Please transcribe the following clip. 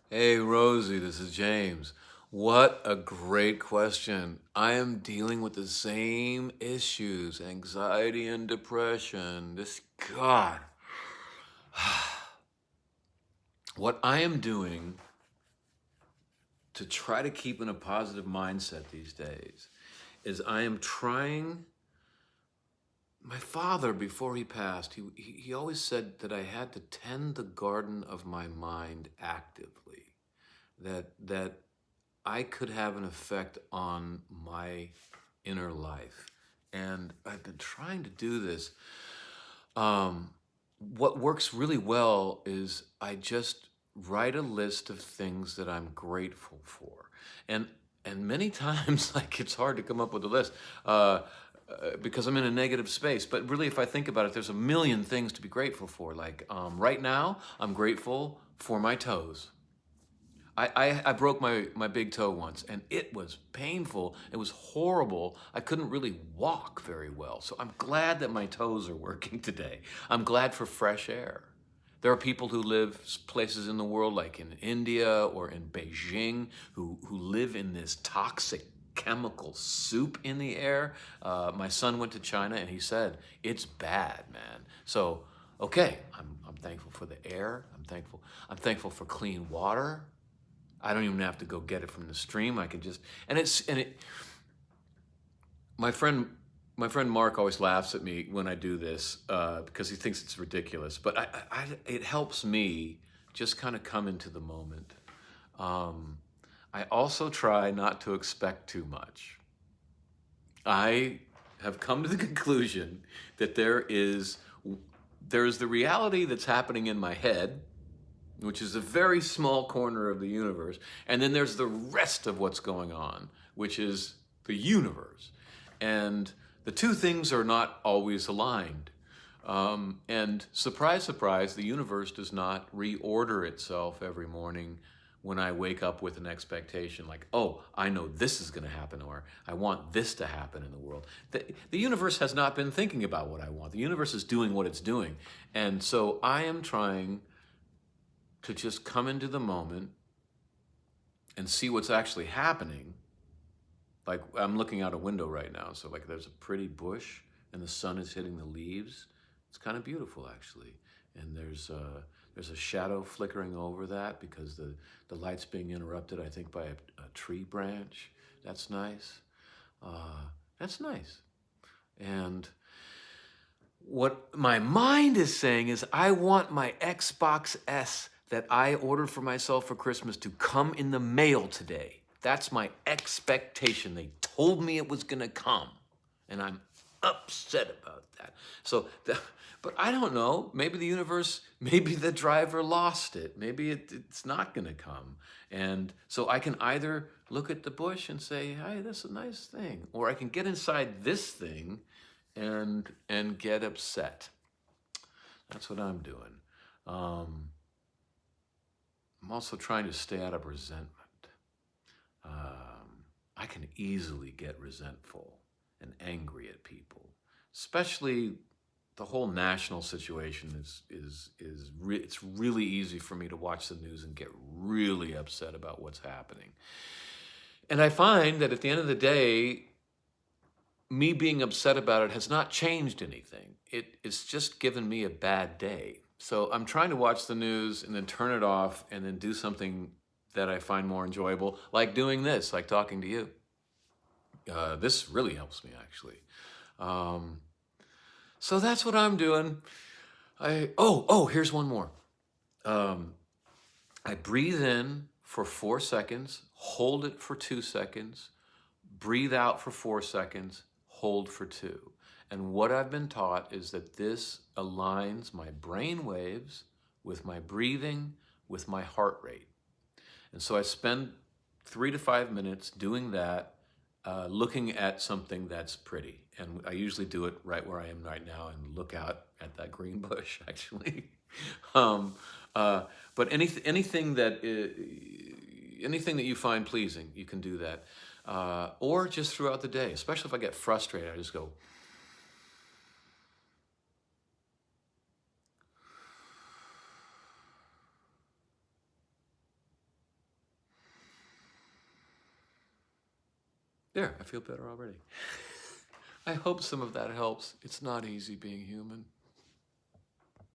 Hey, Rosie, this is James. What a great question. I am dealing with the same issues, anxiety and depression. God. What I am doing to try to keep in a positive mindset these days is I am trying. My father, before he passed, he always said that I had to tend the garden of my mind actively. That I could have an effect on my inner life. And I've been trying to do this. Um, what works really well is I just write a list of things that I'm grateful for. And and many times, like, it's hard to come up with a list because I'm in a negative space. But really, if I think about it, there's a million things to be grateful for. Like, right now, I'm grateful for my toes. I broke my big toe once, and it was painful. It was horrible. I couldn't really walk very well. So I'm glad that my toes are working today. I'm glad for fresh air. There are people who live places in the world, like in India or in Beijing, who live in this toxic chemical soup in the air. My son went to China, and he said, it's bad, man. So, okay, I'm thankful for the air. I'm thankful for clean water. I don't even have to go get it from the stream. I can just and it. My friend, my friend Mark always laughs at me when I do this because he thinks it's ridiculous. But it helps me just kind of come into the moment. Um, I also try not to expect too much. I have come to the conclusion that there's the reality that's happening in my head, which is a very small corner of the universe. And then there's the rest of what's going on, which is the universe. And the two things are not always aligned. And surprise, surprise, the universe does not reorder itself every morning when I wake up with an expectation like, oh, I know this is going to happen, or I want this to happen in the world. The universe has not been thinking about what I want. The universe is doing what it's doing. And so I am trying to just come into the moment and see what's actually happening. Like, I'm looking out a window right now, so like there's a pretty bush and the sun is hitting the leaves. It's kind of beautiful, actually. And there's a shadow flickering over that because the light's being interrupted, I think, by a tree branch. That's nice. That's nice. And what my mind is saying is, I want my Xbox S that I ordered for myself for Christmas to come in the mail today. That's my expectation. They told me it was going to come, and I'm upset about that. But I don't know. Maybe the universe, maybe the driver lost it. Maybe it's not going to come. And so I can either look at the bush and say, hey, that's a nice thing, or I can get inside this thing and get upset. That's what I'm doing. Um, I'm also trying to stay out of resentment. I can easily get resentful and angry at people, especially the whole national situation it's really easy for me to watch the news and get really upset about what's happening. And I find that at the end of the day, me being upset about it has not changed anything. It's just given me a bad day. So I'm trying to watch the news and then turn it off and then do something that I find more enjoyable, like doing this, like talking to you. This really helps me, actually. Um, so that's what I'm doing. Here's one more. Um, I breathe in for 4 seconds, hold it for 2 seconds, breathe out for 4 seconds, hold for two. And what I've been taught is that this aligns my brain waves with my breathing, with my heart rate. And so I spend 3 to 5 minutes doing that, looking at something that's pretty. And I usually do it right where I am right now and look out at that green bush, actually. um, uh, but anything that you find pleasing, you can do that. Or just throughout the day, especially if I get frustrated, I just go, There, I feel better already. I hope some of that helps. It's not easy being human.